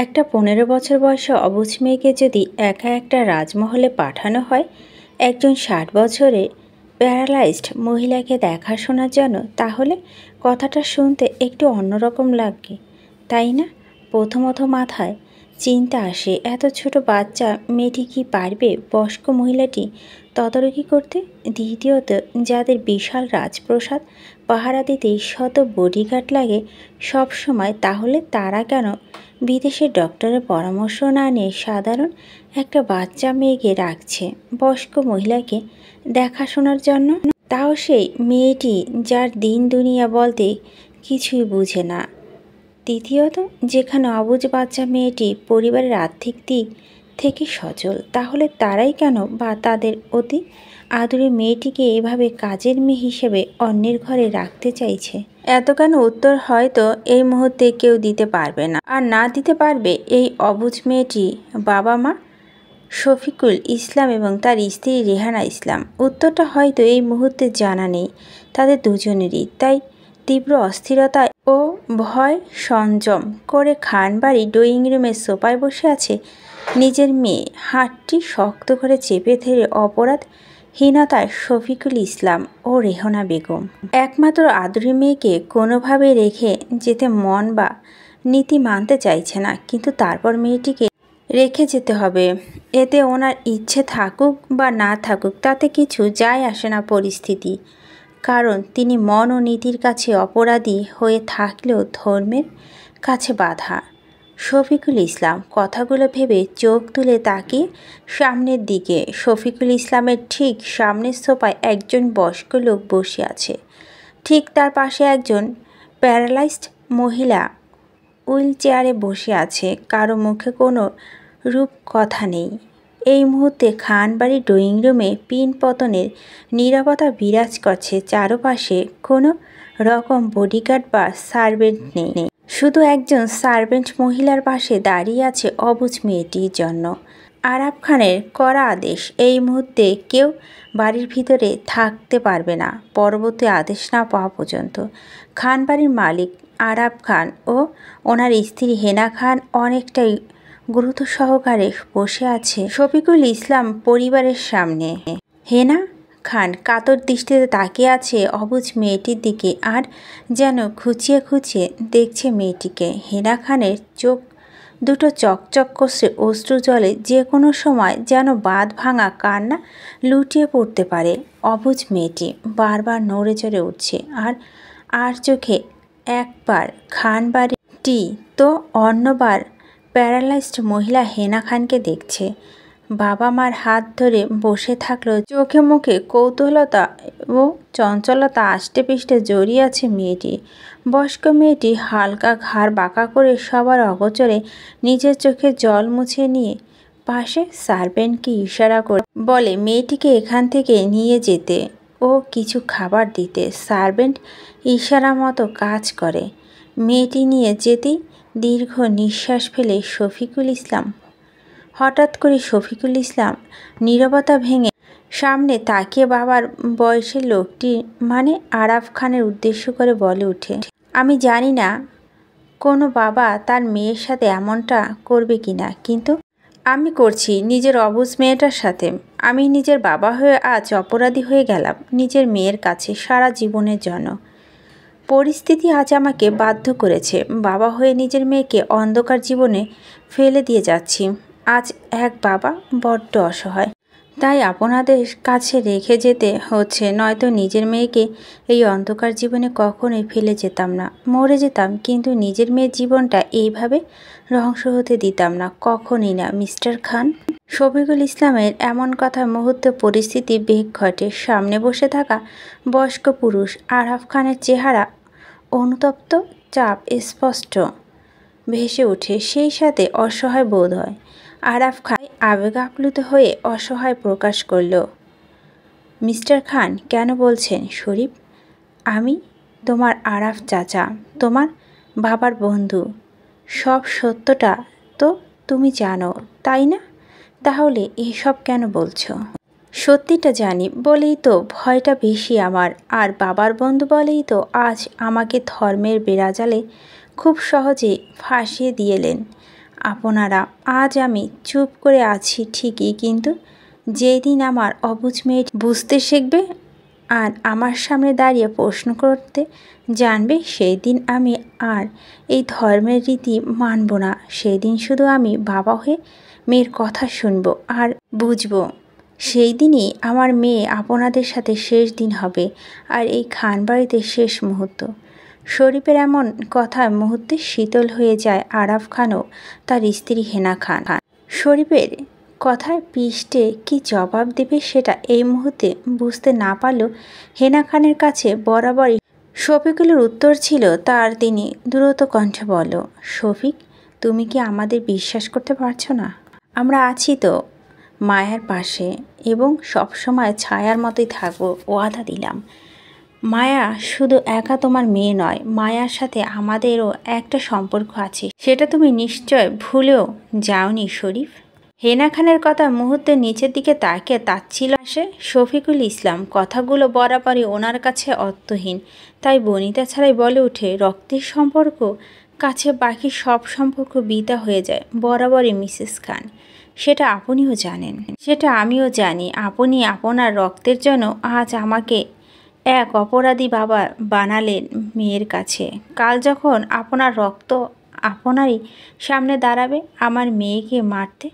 একটা 15 বছর বয়সী অবুঝ মেয়েকে যদি একা একটা রাজমহলে পাঠানো হয় একজন 60 বছরের প্যারালাইজড মহিলাকে দেখাশোনার জন্য, তাহলে কথাটা শুনতে একটু অন্যরকম লাগে, তাই না? প্রথমত মাথায় চিন্তা আসে, এত ছোট বাচ্চা মেয়েটি কি পারবে বয়স্ক মহিলাটি তদারকি করতে? দ্বিতীয়ত, যাদের বিশাল রাজপ্রাসাদ পাহারা দিতে শত বডিগার্ড লাগে সব সময়, তাহলে তারা কেন বিদেশের ডক্টরের পরামর্শ না নিয়ে সাধারণ একটা বাচ্চা মেয়েকে রাখছে বয়স্ক মহিলাকে দেখাশোনার জন্য? তাও সেই মেয়েটি যার দিন দুনিয়া বলতে কিছুই বুঝে না। তৃতীয়ত, যেখানে অবুঝ বাচ্চা মেয়েটি পরিবারের আর্থিক দিক থেকে সচল, তাহলে তারাই কেন বা তাদের অতি আদুরে মেয়েটিকে এভাবে কাজের মেয়ে হিসেবে অন্যের ঘরে রাখতে চাইছে? এত কেন উত্তর হয়তো এই মুহূর্তে কেউ দিতে পারবে না, আর না দিতে পারবে এই অবুঝ মেয়েটি বাবা মা শফিকুল ইসলাম এবং তার স্ত্রী রেহানা ইসলাম। উত্তরটা হয়তো এই মুহূর্তে জানা নেই তাদের দুজনেরই। তাই তীব্র অস্থিরতা ও ভয় সংযম করে খানবাড়ি ড্রয়িং রুমের সোফায় বসে আছে নিজের মেয়ে, হাতটি শক্ত করে চেপে ধরে অপরাধহীনতায় শফিকুল ইসলাম ও রেহানা বেগম। একমাত্র আদুরি মেয়েকে কোনোভাবে রেখে যেতে মন বা নীতি মানতে চাইছে না, কিন্তু তারপর মেয়েটিকে রেখে যেতে হবে। এতে ওনার ইচ্ছে থাকুক বা না থাকুক তাতে কিছু যায় আসে না পরিস্থিতি, কারণ তিনি মন ও নীতির কাছে অপরাধী হয়ে থাকলেও ধর্মের কাছে বাধা। শফিকুল ইসলাম কথাগুলো ভেবে চোখ তুলে তাকিয়ে সামনের দিকে। শফিকুল ইসলামের ঠিক সামনের সোফায় একজন বয়স্ক লোক বসে আছে, ঠিক তার পাশে একজন প্যারালাইজড মহিলা হুইল চেয়ারে বসে আছে। কারো মুখে কোনো রূপ কথা নেই। এই মুহূর্তে খানবাড়ির ড্রয়িং রুমে পিন পতনের নীরবতা বিরাজ করছে। চারপাশে কোনো রকম বডিগার্ড বা সার্ভেন্ট নেই, শুধু একজন সার্ভেন্ট মহিলার পাশে দাঁড়িয়ে আছে অবুঝ মেয়েটির জন্য। আরাফ খানের কড়া আদেশ, এই মুহূর্তে কেউ বাড়ির ভিতরে থাকতে পারবে না পরবর্তী আদেশ না পাওয়া পর্যন্ত। খানবাড়ির মালিক আরাফ খান ও ওনার স্ত্রী হেনা খান অনেকটাই গুরুত্ব সহকারে বসে আছে শফিকুল ইসলাম পরিবারের সামনে। হেনা খান কাতর দৃষ্টিতে তাকিয়ে আছে অবুঝ মেয়েটির দিকে, আর যেন খুঁচিয়ে খুঁচিয়ে দেখছে মেয়েটিকে। হেনা খানের চোখ দুটো চকচক করছে অশ্রু জলে, যে কোনো সময় যেন বাঁধ ভাঙা কান্না লুটিয়ে পড়তে পারে। অবুঝ মেয়েটি বারবার নড়ে চড়ে উঠছে, আর চোখে একবার খানবাড়িটি তো অন্যবার প্যারালাইজড মহিলা হেনা খানকে দেখছে। বাবা মার হাত ধরে বসে থাকলেও চোখে মুখে কৌতূহলতা ও চঞ্চলতা আষ্টে পৃষ্ঠে জড়িয়ে আছে মেয়েটি। বয়স্ক মেয়েটি হালকা ঘাড় বাঁকা করে সবার অগোচরে নিজের চোখে জল মুছে নিয়ে পাশে সার্ভেন্টকে ইশারা করে বলে মেয়েটিকে এখান থেকে নিয়ে যেতে ও কিছু খাবার দিতে। সার্ভেন্ট ইশারা মতো কাজ করে। মেয়েটি নিয়ে যেতেই দীর্ঘ নিঃশ্বাস ফেলে শফিকুল ইসলাম। হঠাৎ করে শফিকুল ইসলাম নীরবতা ভেঙে সামনে তাকিয়ে বাবার বয়সের লোকটি মানে আরাফ খানের উদ্দেশ্য করে বলে ওঠে, আমি জানি না কোনো বাবা তার মেয়ের সাথে এমনটা করবে কিনা, কিন্তু আমি করছি নিজের অবুঝ মেয়েটার সাথে। আমি নিজের বাবা হয়ে আজ অপরাধী হয়ে গেলাম নিজের মেয়ের কাছে সারা জীবনের জন্য। পরিস্থিতি আজ আমাকে বাধ্য করেছে। বাবা হয়ে নিজের মেয়েকে অন্ধকার জীবনে ফেলে দিয়ে যাচ্ছি। আজ এক বাবা বড্ড অসহায়, তাই আপনাদের কাছে রেখে যেতে হচ্ছে, নয়তো নিজের মেয়েকে এই অন্ধকার জীবনে কখনোই ফেলে যেতাম না, মরে যেতাম, কিন্তু নিজের মেয়ের জীবনটা এইভাবে ধ্বংস হতে দিতাম না, কখনই না মিস্টার খান। শফিকুল ইসলামের এমন কথা মুহূর্তে পরিস্থিতি বেগ ঘটে। সামনে বসে থাকা বয়স্ক পুরুষ আরাফ খানের চেহারা অনুতপ্ত চাপ স্পষ্ট ভেসে ওঠে, সেই সাথে অসহায় বোধ হয়। আরাফ খান আবেগ আপ্লুত হয়ে অসহায় প্রকাশ করল, মিস্টার খান কেন বলছেন? শরীফ, আমি তোমার আরাফ চাচা, তোমার বাবার বন্ধু। সব সত্যটা তো তুমি জানো, তাই না? তাহলে এসব কেন বলছো? সত্যিটা জানি বলেই তো ভয়টা বেশি আমার, আর বাবার বন্ধু বলেই তো আজ আমাকে ধর্মের বেড়াজালে খুব সহজে ফাঁসিয়ে দিয়েলেন। আপনারা। আজ আমি চুপ করে আছি ঠিকই, কিন্তু যেই দিন আমার অবুঝ মেয়ে বুঝতে শিখবে আর আমার সামনে দাঁড়িয়ে প্রশ্ন করতে জানবে, সেই দিন আমি আর এই ধর্মের রীতি মানব না। সেই দিন শুধু আমি বাবা হয়ে মেয়ের কথা শুনব আর বুঝব। সেই দিনই আমার মেয়ে আপনাদের সাথে শেষ দিন হবে আর এই খান বাড়িতে শেষ মুহূর্ত। শরীফের এমন কথায় মুহূর্তে শীতল হয়ে যায় আরাফ খানও তার স্ত্রী হেনা খান। শরীফের কথায় পৃষ্ঠে কি জবাব দেবে সেটা এই মুহূর্তে বুঝতে না পারলেও হেনা খানের কাছে বরাবরই শফিকুলের উত্তর ছিল তার। তিনি দ্রুত কণ্ঠে বলল, শফিক, তুমি কি আমাদের বিশ্বাস করতে পারছো না? আমরা আছি তো মায়ার পাশে এবং সবসময় ছায়ার মতোই থাকবো, ওয়াদা দিলাম। মায়া শুধু একা তোমার মেয়ে নয়, মায়ার সাথে আমাদেরও একটা সম্পর্ক আছে, সেটা তুমি নিশ্চয় ভুলেও যাওনি শরীফ। হেনা খানের কথা মুহূর্তে নিচের দিকে তাকিয়ে তাচ্ছিল আসে শফিকুল ইসলাম। কথাগুলো বরাবরই ওনার কাছে অর্থহীন, তাই বনিতা ছাড়াই বলে ওঠে, রক্তের সম্পর্ক কাছে বাকি সব সম্পর্ক বিদা হয়ে যায় বরাবরই মিসেস খান। সেটা আপনিও জানেন, সেটা আমিও জানি। আপনি আপনার রক্তের জন্য আজ আমাকে এক অপরাধী বাবা বানালেন মেয়ের কাছে। কাল যখন আপনার রক্ত আপনারই সামনে দাঁড়াবে আমার মেয়েকে মারতে,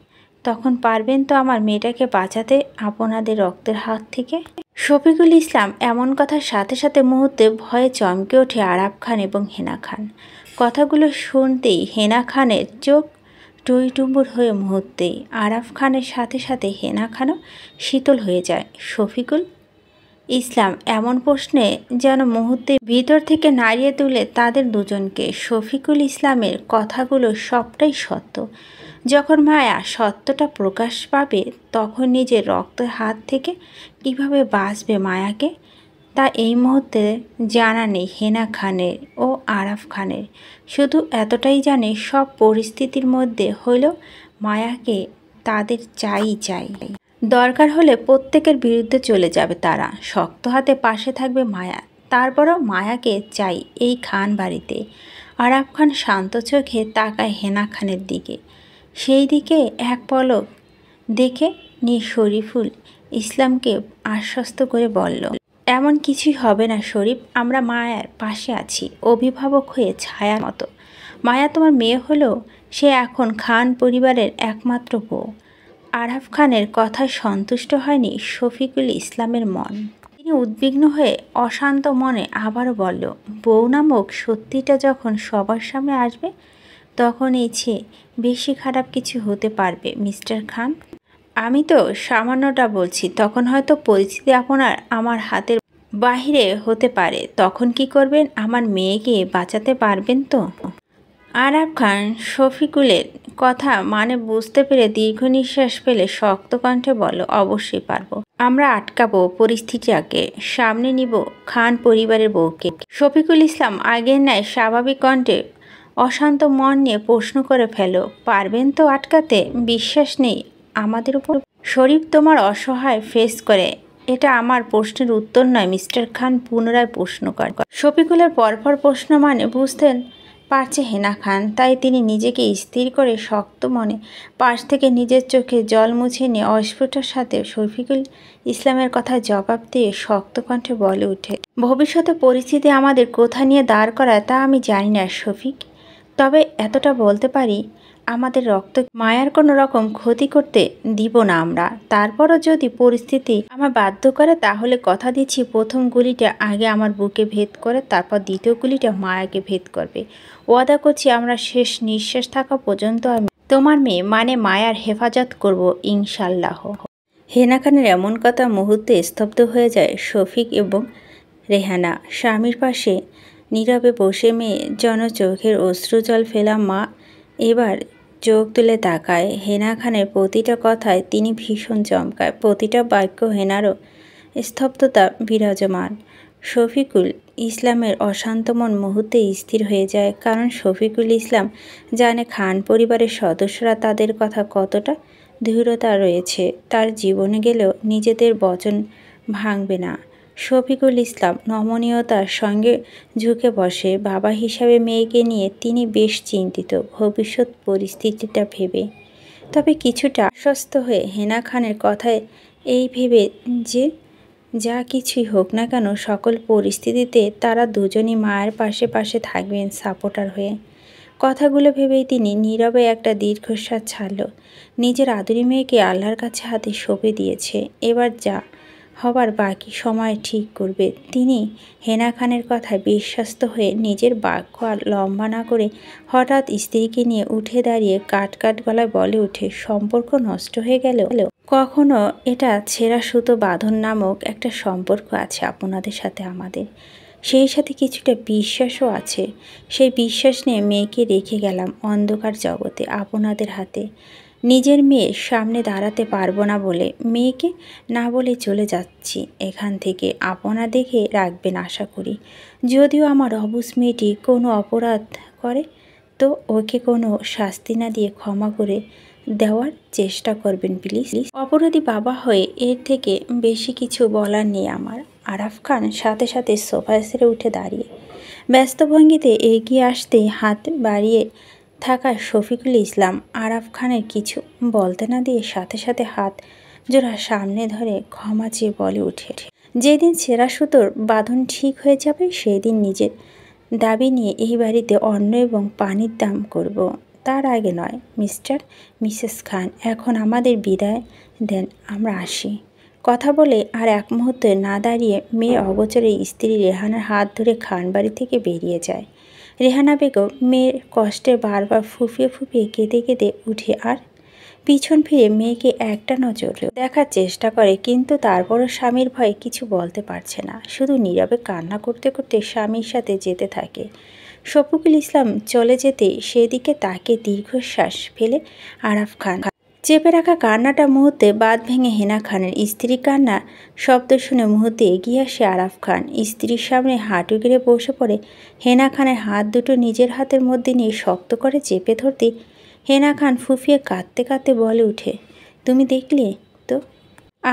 তখন পারবেন তো আমার মেয়েটাকে বাঁচাতে আপনাদের রক্তের হাত থেকে? শফিকুল ইসলাম এমন কথার সাথে সাথে মুহূর্তে ভয়ে চমকে ওঠে আরাফ খান এবং হেনা খান। কথাগুলো শুনতেই হেনা খানের চোখ টইটুম্বুর হয়ে মুহূর্তেই আরাফ খানের সাথে সাথে হেনা খানও শীতল হয়ে যায়। শফিকুল ইসলাম এমন প্রশ্নে যেন মুহূর্তে ভিতর থেকে নাড়িয়ে তুলে তাদের দুজনকে। শফিকুল ইসলামের কথাগুলো সবটাই সত্য। যখন মায়া সত্যটা প্রকাশ পাবে তখন নিজের রক্তের হাত থেকে কিভাবে বাঁচবে মায়াকে, তা এই মুহূর্তে জানা নেই হেনা খানের ও আরাফ খানের। শুধু এতটাই জানে, সব পরিস্থিতির মধ্যে হলেও মায়াকে তাদের চাই। দরকার হলে প্রত্যেকের বিরুদ্ধে চলে যাবে তারা, শক্ত হাতে পাশে থাকবে মায়া। তারপরও মায়াকে চাই এই খান বাড়িতে। আরাফ খান শান্ত চোখে তাকায় হেনা খানের দিকে। সেই দিকে এক পলক দেখে শরীফুল ইসলামকে আশ্বস্ত করে বলল, এমন কিছুই হবে না শরীফ, আমরা মায়ার পাশে আছি অভিভাবক হয়ে ছায়ার মতো। মায়া তোমার মেয়ে হলেও সে এখন খান পরিবারের একমাত্র বউ। আরাফ খানের কথায় সন্তুষ্ট হয়নি শফিকুল ইসলামের মন। তিনি উদ্বিগ্ন হয়ে অশান্ত মনে আবারও বলল, বউ নামক সত্যিটা যখন সবার সামনে আসবে তখন এই চেয়ে বেশি খারাপ কিছু হতে পারবে মিস্টার খান? আমি তো সামান্যটা বলছি। তখন হয়তো পরিস্থিতি আপনার আমার হাতের বাহিরে হতে পারে। তখন কি করবেন? আমার মেয়েকে বাঁচাতে পারবেন তো? আরাফ খান শফিকুলের কথা মানে বুঝতে পেরে দীর্ঘ নিঃশ্বাস ফেলে শক্ত কণ্ঠে বলল, অবশ্যই পারবো। আমরা আটকাবো পরিস্থিতিটাকে, সামনে নিব খান পরিবারের বউকে। শফিকুল ইসলাম আগের ন্যায় স্বাভাবিক কণ্ঠে অশান্ত মন নিয়ে প্রশ্ন করে ফেলো, পারবেন তো আটকাতে? বিশ্বাস নেই আমাদের উপর? শরীফ তোমার অসহায় ফেস করে। এটা আমার প্রশ্নের উত্তর নয় মিস্টার খান, পুনরায় প্রশ্ন করে। শফিকুলের পরপর প্রশ্ন মানে বুঝতেন পারছে হেনা খান, তাই তিনি নিজেকে স্থির করে শক্ত মনে পাশ থেকে নিজের চোখে জল মুছে নিয়ে অস্ফুটার সাথে শফিকুল ইসলামের কথায় জবাব দিয়ে শক্ত কণ্ঠে বলে ওঠে, ভবিষ্যতে পরিস্থিতি আমাদের কোথা নিয়ে দাঁড় করায় তা আমি জানি না শফিক, তবে এতটা বলতে পারি, আমাদের রক্ত মায়ার কোনো রকম ক্ষতি করতে দিব না আমরা। তারপরও যদি পরিস্থিতি আমার বাধ্য করে তাহলে কথা দিচ্ছি প্রথম গুলিটা আগে আমার বুকে ভেদ করে, তারপর দ্বিতীয় গুলিটা মায়াকে ভেদ করবে। ওয়াদা করছি আমরা শেষ নিঃশ্বাস থাকা পর্যন্ত আমি তোমার মেয়ে মানে মায়ার হেফাজত করব ইনশাল্লাহ। হেনা খানের এমন কথা মুহূর্তে স্তব্ধ হয়ে যায় শফিক এবং রেহানা। স্বামীর পাশে নীরবে বসে মেয়ে জন চোখের অশ্রুজল ফেলা মা এবার চোখ তুলে তাকায় হেনা খানের প্রতিটা কথায়। তিনি ভীষণ চমকায়, প্রতিটা বাক্য হেনারও স্তব্ধতা বিরাজমান। শফিকুল ইসলামের অশান্ত মন মুহূর্তে স্থির হয়ে যায়, কারণ শফিকুল ইসলাম জানে খান পরিবারের সদস্যরা তাদের কথা কতটা দৃঢ়তা রয়েছে। তার জীবনে গেলেও নিজেদের বচন ভাঙবে না। শফিকুল ইসলাম নমনীয়তার সঙ্গে ঝুঁকে বসে। বাবা হিসাবে মেয়েকে নিয়ে তিনি বেশ চিন্তিত ভবিষ্যৎ পরিস্থিতিটা ভেবে, তবে কিছুটা আশ্বস্ত হয়ে হেনা খানের কথায় এই ভেবে যে যা কিছুই হোক না কেন সকল পরিস্থিতিতে তারা দুজনই মায়ের পাশে পাশে থাকবেন সাপোর্টার হয়ে। কথাগুলো ভেবেই তিনি নীরবে একটা দীর্ঘশ্বাস ছাড়ল। নিজের আদুরি মেয়েকে আল্লাহর কাছে হাতে সঁপে দিয়েছে, এবার যা হবার বাকি সময় ঠিক করবে। তিনি হেনা খানের কথায় বিশ্বাস্ত হয়ে নিজের বাক্য আর লম্বা না করে হঠাৎ স্ত্রীকে নিয়ে উঠে দাঁড়িয়ে কাট কাট গলায় বলে ওঠে, সম্পর্ক নষ্ট হয়ে গেল কখনো এটা ছেঁড়া সুতো বাঁধন নামক একটা সম্পর্ক আছে আপনাদের সাথে আমাদের, সেই সাথে কিছুটা বিশ্বাসও আছে। সেই বিশ্বাস নিয়ে মেয়েকে রেখে গেলাম অন্ধকার জগতে আপনাদের হাতে। নিজের মেয়ের সামনে দাঁড়াতে পারবো না বলে মেয়েকে না বলে চলে যাচ্ছি এখান থেকে। আপনা দেখে রাখবেন আশা করি। যদিও আমার অবুঝ মেয়েটি কোনো অপরাধ করে তো ওকে কোনো শাস্তি না দিয়ে ক্ষমা করে দেওয়ার চেষ্টা করবেন প্লিজ। অপরাধী বাবা হয়ে এর থেকে বেশি কিছু বলার নেই আমার। আরাফ খান সাথে সাথে সোফায় সেরে উঠে দাঁড়িয়ে ব্যস্ত ভঙ্গিতে এগিয়ে আসতেই হাত বাড়িয়ে থাকা শফিকুল ইসলাম আরাফ খানের কিছু বলতে না দিয়ে সাথে সাথে হাত জোড়া সামনে ধরে ক্ষমা চেয়ে বলে ওঠে, যেদিন ছেঁড়া সুতোর বাঁধন ঠিক হয়ে যাবে সেই দিন নিজের দাবি নিয়ে এই বাড়িতে অন্ন এবং পানির দাম করব, তার আগে নয়। মিসেস খান, এখন আমাদের বিদায় দেন, আমরা আসি। কথা বলে আর এক মুহূর্তে না দাঁড়িয়ে মেয়ে অগোচরে স্ত্রী রেহানার হাত ধরে খান বাড়ি থেকে বেরিয়ে যায়। রেহানা বেগম মেয়ের কষ্টে বারবার ফুঁপিয়ে ফুঁপিয়ে কেঁদে কেঁদে উঠে আর পিছন ফিরে মেয়েকে একটা নজর দেখার চেষ্টা করে, কিন্তু তারপরও স্বামীর ভয়ে কিছু বলতে পারছে না। শুধু নীরবে কান্না করতে করতে স্বামীর সাথে যেতে থাকে। শফিকুল ইসলাম চলে যেতে সেদিকে তাকে দীর্ঘশ্বাস ফেলে আরাফ খান। চেপে রাখা কান্নাটা মুহূর্তে বাঁধ ভেঙে হেনা খানের। স্ত্রী কান্না শব্দ শুনে মুহূর্তে এগিয়ে আসে আরাফ খান। স্ত্রীর সামনে হাঁটু গেড়ে বসে পড়ে হেনা খানের হাত দুটো নিজের হাতের মধ্যে নিয়ে শক্ত করে চেপে ধরতে হেনা খান ফুঁফিয়ে কাঁদতে কাঁদতে বলে উঠে, তুমি দেখলে তো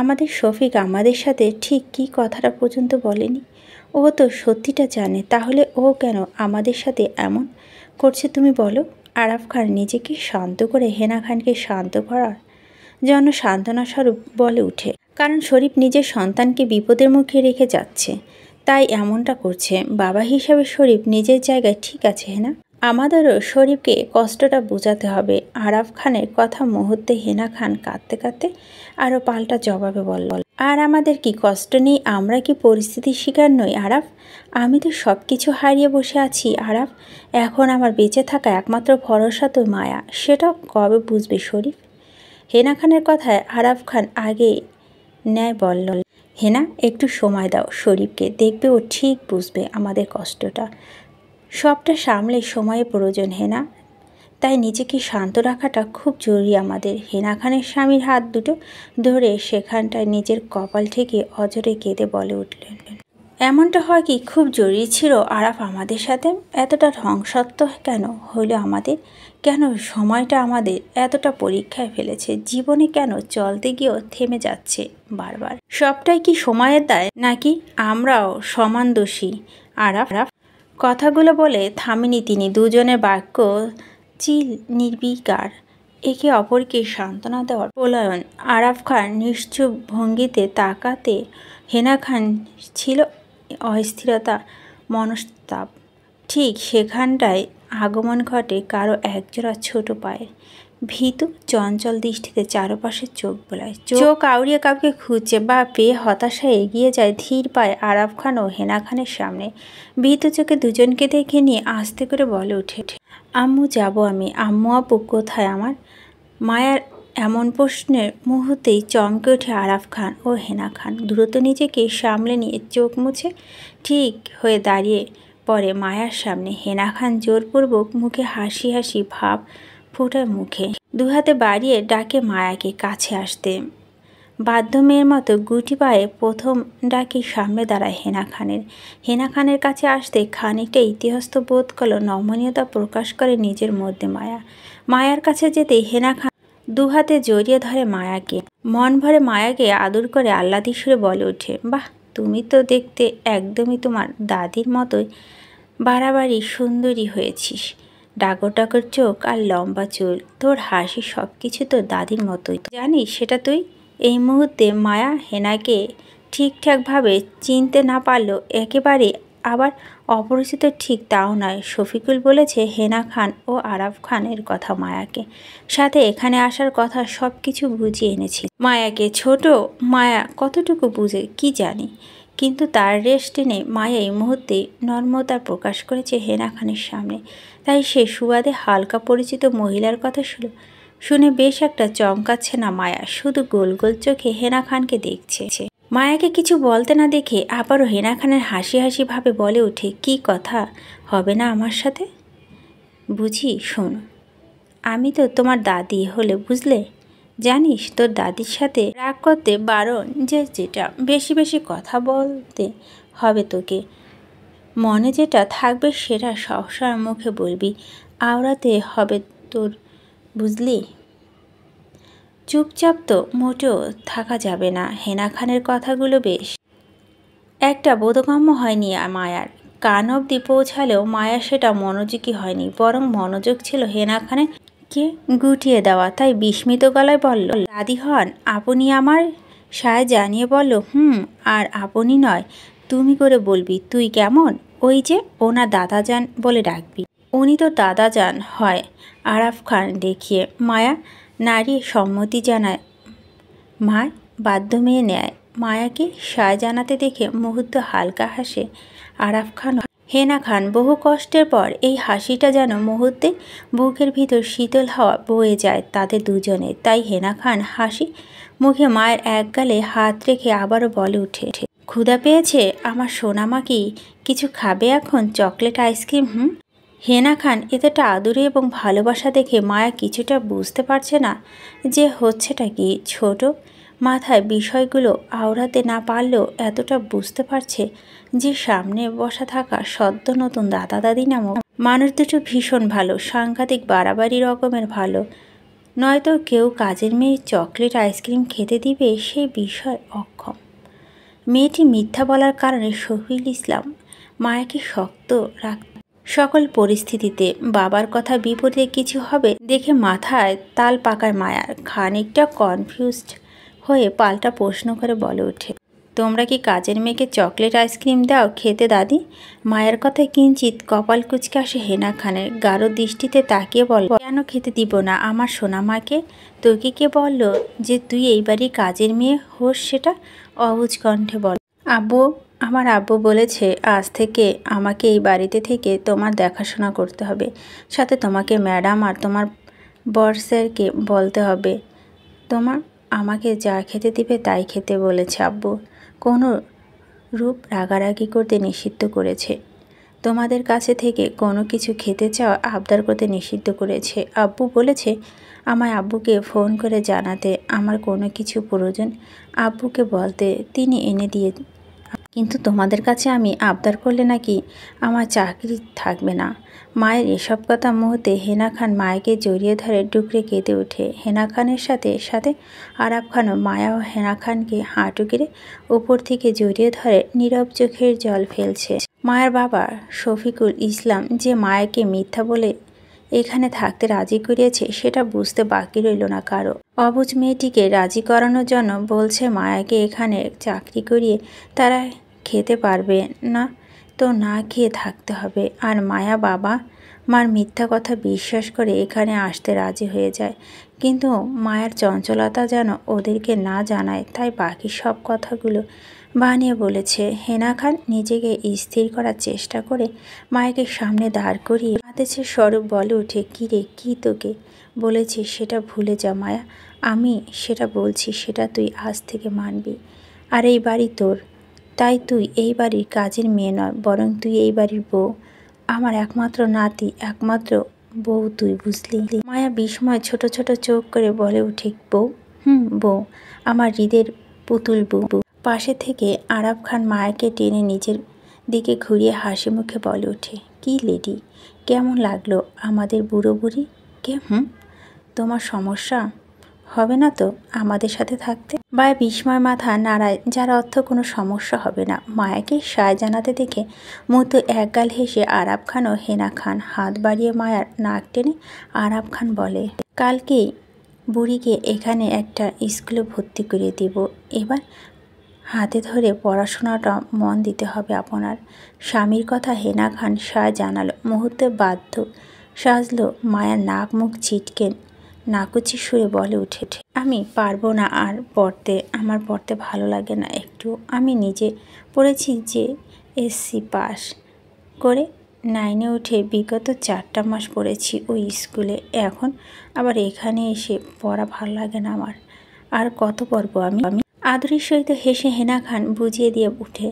আমাদের শফিক আমাদের সাথে ঠিক কী কথাটা পর্যন্ত বলেনি। ও তো সত্যিটা জানে, তাহলে ও কেন আমাদের সাথে এমন করছে তুমি বলো। আরাফ খান নিজেকে শান্ত করে হেনা খানকে শান্ত করার জন্য সান্ত্বনা স্বরূপ বলে উঠে, কারণ শরীফ নিজের সন্তানকে বিপদের মুখে রেখে যাচ্ছে, তাই এমনটা করছে। বাবা হিসাবে শরীফ নিজের জায়গায় ঠিক আছে হেনা, আমাদেরও শরীফকে কষ্টটা বোঝাতে হবে। আরাফ খানের কথা মুহূর্তে হেনা খান কাঁদতে কাঁদতে আরও পাল্টা জবাবে বলল, আর আমাদের কি কষ্ট নেই? আমরা কি পরিস্থিতির শিকার নই আরাফ? আমি তো সব কিছু হারিয়ে বসে আছি আরাফ। এখন আমার বেঁচে থাকা একমাত্র ভরসা তো মায়া, সেটা কবে বুঝবে শরীফ? হেনা খানের কথায় আরাফ খান আগে ন্যায় বলল, হেনা একটু সময় দাও শরীফকে, দেখবে ও ঠিক বুঝবে আমাদের কষ্টটা। সবটা সামলে সময়ের প্রয়োজন হেনা, তাই নিজেকে শান্ত রাখাটা খুব জরুরি আমাদের। হেনা খানের স্বামীর হাত দুটো ধরে সেখানটায় নিজের কপাল থেকে অজরে কেঁদে বলে উঠলেন, এমনটা হয় কি খুব জরুরি ছিল আরাফ আমাদের সাথে? এতটা ধ্বংসাত্মক কেন হলো আমাদের? কেন সময়টা আমাদের এতটা পরীক্ষায় ফেলেছে? জীবনে কেন চলতে গিয়েও থেমে যাচ্ছে বারবার? সবটাই কি সময়ের দায়, নাকি আমরাও সমান দোষী আরাফ? কথাগুলো বলে থামেনি তিনি। দুজনের বাক্য চিল নির্বিকার, একে অপরকে সান্ত্বনা দেওয়ার প্রলয়ন। আরাফ খান নিশ্চুপ ভঙ্গিতে তাকাতে হেনা খান ছিল অস্থিরতা, মনস্তাপ। ঠিক সেখানটায় আগমন ঘটে কারো একজোড়া ছোট পায়ের। ভীতু চঞ্চল দৃষ্টিতে চারপাশে চোখ বোলায়, চোখ আউড়িয়ে কাউকে খুঁজছে বা পেয়ে হতাশায় এগিয়ে যায় ধীর পায়ে আরাফ খান ও হেনা খানের সামনে। ভীতু চোখে দুজনকে দেখে নিয়ে আস্তে করে বলে ওঠে, আম্মু যাব আমি। আম্মু আপু কোথায় আমার? মায়ার এমন প্রশ্নের মুহূর্তেই চমকে ওঠে আরাফ খান ও হেনা খান। দ্রুত নিজেকে সামলে নিয়ে চোখ মুছে ঠিক হয়ে দাঁড়িয়ে পড়ে মায়ার সামনে। হেনা খান জোরপূর্বক মুখে হাসি হাসি ভাব ফুটে মুখে, দুহাতে বাড়িয়ে ডাকে মায়াকে কাছে আসতে। বাধ্য মেয়ের মতো গুটি পায়ে প্রথম ডাকি সামনে দাঁড়ায় হেনা খানের। হেনা খানের কাছে আসতে খানিকটা ইতিহস্ত বোধ করল, নমনীয়তা প্রকাশ করে নিজের মধ্যে মায়া। মায়ার কাছে যেতে হেনা খান দুহাতে জড়িয়ে ধরে মায়াকে, মন ভরে মায়াকে আদর করে আহ্লাদি সুরে বলে ওঠে, বাহ তুমি তো দেখতে একদমই তোমার দাদির মতোই বাড়াবাড়ি সুন্দরী হয়েছিস। ডাগর ডাগর চোখ আর লম্বা চুল, তোর হাসি সব কিছু তোর দাদির মতোই। জানিস সেটা তুই? এই মুহূর্তে মায়া হেনাকে ঠিকঠাকভাবে চিনতে না পারলেও একেবারে আবার অপরিচিত ঠিক তাও নয়। শফিকুল বলেছে হেনা খান ও আরাফ খানের কথা মায়াকে, সাথে এখানে আসার কথা, সব কিছু বুঝিয়ে এনেছি মায়াকে। ছোট মায়া কতটুকু বুঝে কি জানি, কিন্তু তার রেস্ট নেই। মায়া এই মুহূর্তে নর্মতা প্রকাশ করেছে হেনা খানের সামনে, তাই সে সুবাদে হালকা পরিচিত মহিলার কথা শুনে বেশ একটা চমকাচ্ছে না মায়া, শুধু গোল গোল চোখে হেনা খানকে দেখছে। মায়াকে কিছু বলতে না দেখে আবারও হেনা খানের হাসি হাসি ভাবে বলে ওঠে, কি কথা হবে না আমার সাথে? বুঝি, শোনো, আমি তো তোমার দাদি হলে বুঝলে। জানিস তোর দাদির সাথে রাগ করতে বারণ, যেটা বেশি বেশি কথা বলতে হবে তোকে, মনে যেটা থাকবে সেটা সবসময় মুখে বলবি, আওড়াতে হবে তোর, বুঝলি? চুপচাপ তো মোটেও থাকা যাবে না। হেনা খানের কথাগুলো বেশ একটা বোধগম্য হয়নি মায়ার কান অবধি পৌঁছালেও মায়া সেটা মনোযোগী হয়নি, বরং মনোযোগ ছিল হেনা খানের কে গুটিয়ে দেওয়া। তাই বিস্মিত গলায় বলল, দাদি হন আপনি আমার? সায় জানিয়ে বলল, আর আপনি নয়, তুমি করে বলবি। তুই কেমন? ওই যে ওনা দাদাজান বলে ডাকবি। উনি তো দাদাজান হয়। আরাফ খান দেখিয়ে মায়া নারী সম্মতি জানায়, মায় বাধ্য মেয়ে নেয়। মায়াকে সায় জানাতে দেখে মুহূর্ত হালকা হাসে আরাফ খান। হেনা খান বহু কষ্টের পর এই হাসিটা যেন মুহূর্তে বুকের ভিতর শীতল হাওয়া বয়ে যায় তাদের দুজনে। তাই হেনা খান হাসি মুখে মায়ের এক গালে হাত রেখে আবারও বলে উঠে, ক্ষুধা পেয়েছে আমার সোনামা? কি কিছু খাবে এখন? Chocolate, ice cream? হেনা খান এতটা আদুরে এবং ভালোবাসা দেখে মায়া কিছুটা বুঝতে পারছে না যে হচ্ছেটা কি। ছোট মাথায় বিষয়গুলো আওড়াতে না পারলেও এতটা বুঝতে পারছে যে সামনে বসা থাকা সদ্য নতুন দাদা দাদি নামক মানুষ দুটো ভীষণ ভালো, সাংঘাতিক বাড়াবাড়ি রকমের ভালো। নয়তো কেউ কাজের মেয়ে চকলেট আইসক্রিম খেতে দিবে সেই বিষয় অক্ষম। মেয়েটি মিথ্যা বলার কারণে শফিউল ইসলাম মায়াকে শক্ত রাখত সকল পরিস্থিতিতে। বাবার কথা বিপরীতে কিছু হবে দেখে মাথায় তাল পাকায় মায়ার। খানিকটা কনফিউজড হয়ে পাল্টা প্রশ্ন করে বলে ওঠে, তোমরা কি কাজের মেয়েকে চকলেট আইসক্রিম দাও খেতে দাদি? মায়ের কথায় কিঞ্চিত কপাল কুঁচকে আসে হেনা খানের। গাঢ় দৃষ্টিতে তাকিয়ে বল, কেন খেতে দিব না আমার সোনামাকে? তোকে কে বলল যে তুই এই বাড়ির কাজের মেয়ে হোস সেটা? অবুঝ কণ্ঠে বল, আব্বু, আমার আব্বু বলেছে আজ থেকে আমাকে এই বাড়িতে থেকে তোমার দেখাশোনা করতে হবে, সাথে তোমাকে ম্যাডাম আর তোমার বর স্যারকে বলতে হবে। তোমার আমাকে যা খেতে দিবে তাই খেতে বলেছে আব্বু। কোনো রূপ রাগারাগি করতে নিষিদ্ধ করেছে। তোমাদের কাছে থেকে কোনো কিছু খেতে চাওয়া আবদার করতে নিষিদ্ধ করেছে। আব্বু বলেছে আমায় আব্বুকে ফোন করে জানাতে, আমার কোনো কিছু প্রয়োজন আব্বুকে বলতে, তিনি এনে দিয়ে। কিন্তু তোমাদের কাছে আমি আবদার করলে নাকি আমার চাকরি থাকবে না। মায়ের এসব কথা মুহূর্তে হেনা খান মায়াকে জড়িয়ে ধরে ডুকরে কেঁদে ওঠে। হেনা খানের সাথে সাথে আরাফ খানও মায়া ও হেনা খানকে হাঁটু গেড়ে উপর থেকে জড়িয়ে ধরে নীরব চোখের জল ফেলছে। মায়ের বাবা শফিকুল ইসলাম যে মায়াকে মিথ্যা বলে এখানে থাকতে রাজি করিয়েছে সেটা বুঝতে বাকি রইল না কারো। অবুঝ মেয়েটিকে রাজি করানোর জন্য বলছে মায়াকে এখানে চাকরি করিয়ে তারা খেতে পারবে না তো না খেয়ে থাকতে হবে। আর মায়া বাবা মার মিথ্যা কথা বিশ্বাস করে এখানে আসতে রাজি হয়ে যায়। কিন্তু মায়ের চঞ্চলতা যেন ওদেরকে না জানায়, তাই বাকি সব কথাগুলো বানিয়ে বলেছে। হেনা খান নিজেকে স্থির করার চেষ্টা করে মায়াকে সামনে দাঁড় করিয়ে আদেছে স্বরূপ বলে ওঠে, কী রে, কী তোকে বলেছি সেটা ভুলে যা মায়া। আমি সেটা বলছি সেটা তুই আজ থেকে মানবি। আর এই বাড়ি তোর, তাই তুই এই বাড়ির কাজের মেয়ে নয়, বরং তুই এই বাড়ির বউ। আমার একমাত্র নাতি, একমাত্র বউ তুই, বুঝলি? মায়া বিস্ময় ছোট ছোট চোখ করে বলে উঠে, বউ? বউ, আমার হৃদের পুতুল বউ। পাশে থেকে আরাফ খান মায়াকে টেনে নিজের দিকে ঘুরিয়ে হাসি মুখে বলে ওঠে, কি লেডি, কেমন লাগলো আমাদের বুড়ো বুড়ি কে? তোমার সমস্যা হবে না তো আমাদের সাথে থাকতে? মায়া বিস্ময় মাথা নাড়ায়, যার অর্থ কোনো সমস্যা হবে না। মায়াকে সায় জানাতে দেখে মুহূর্তে একগাল হেসে আরাব খান ও হেনা খান হাত বাড়িয়ে মায়ার নাক টেনে আরাব খান বলে, কালকেই বুড়িকে এখানে একটা স্কুলে ভর্তি করে দিব। এবার হাতে ধরে পড়াশোনাটা মন দিতে হবে আপনার। স্বামীর কথা হেনা খান সায় জানালো। মুহূর্তে বাধ্য সাজলো। মায়ের নাক মুখ ছিটকে নাকুচি সুরে বলে উঠে, আমি পারবো না আর পড়তে, আমার পড়তে ভালো লাগে না একটু। আমি নিজে পড়েছি যে এসসি পাস করে 9-এ উঠে বিগত 4টা মাস পড়েছি ওই স্কুলে। এখন আবার এখানে এসে পড়া ভালো লাগে না আমার। আর কত পড়বো আমি? আদরের সহিত হেসে হেনা খান বুঝিয়ে দিয়ে উঠে,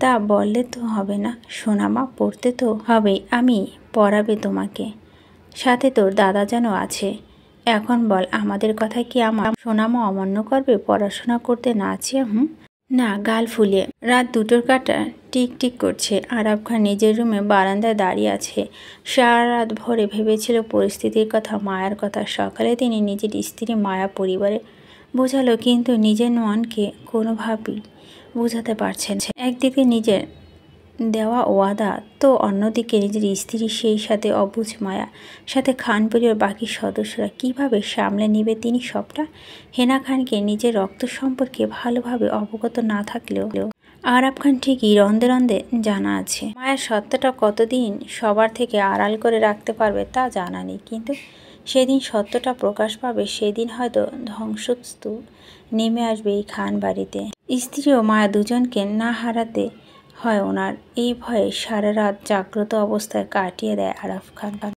তা বললে তো হবে না সোনামা, পড়তে তো হবেই। আমি পড়াবে তোমাকে, সাথে তোর দাদা যেন আছে। এখন বল, আমাদের কথা কি আমার সোনামা অমান্য করবে পড়াশোনা করতে না চেয়ে? না, গাল ফুলিয়ে। রাত 2টোর কাঁটা টিক টিক করছে। আরাব খান নিজের রুমে বারান্দায় দাঁড়িয়ে আছে। সারা রাত ভরে ভেবেছিল পরিস্থিতির কথা, মায়ার কথা। সকালে তিনি নিজের স্ত্রী মায়া পরিবারে বোঝালো, কিন্তু নিজের মনকে কোনোভাবেই বোঝাতে পারছেন। একদিকে নিজের দেওয়া ওয়াদা, তো অন্যদিকে নিজের স্ত্রী, সেই সাথে অবুঝ মায়া, সাথে খান পরিবার বাকি সদস্যরা। কিভাবে সামলে নিবে তিনি সবটা? হেনা খানকে নিজের রক্ত সম্পর্কে ভালোভাবে অবগত না থাকলেও আরাব খান ঠিকই রন্দে রন্দে জানা আছে। মায়ের সত্যটা কতদিন সবার থেকে আড়াল করে রাখতে পারবে তা জানা নেই, কিন্তু সেদিন সত্যটা প্রকাশ পাবে, সেদিন হয়তো ধ্বংসস্তূপ নেমে আসবে এই খান বাড়িতে। স্ত্রী ও মায়া দুজনকে না হারাতে হয় ওনার। এই ভয়ে সারা রাত জাগ্রত অবস্থায় কাটিয়ে দেয় আরাব খান।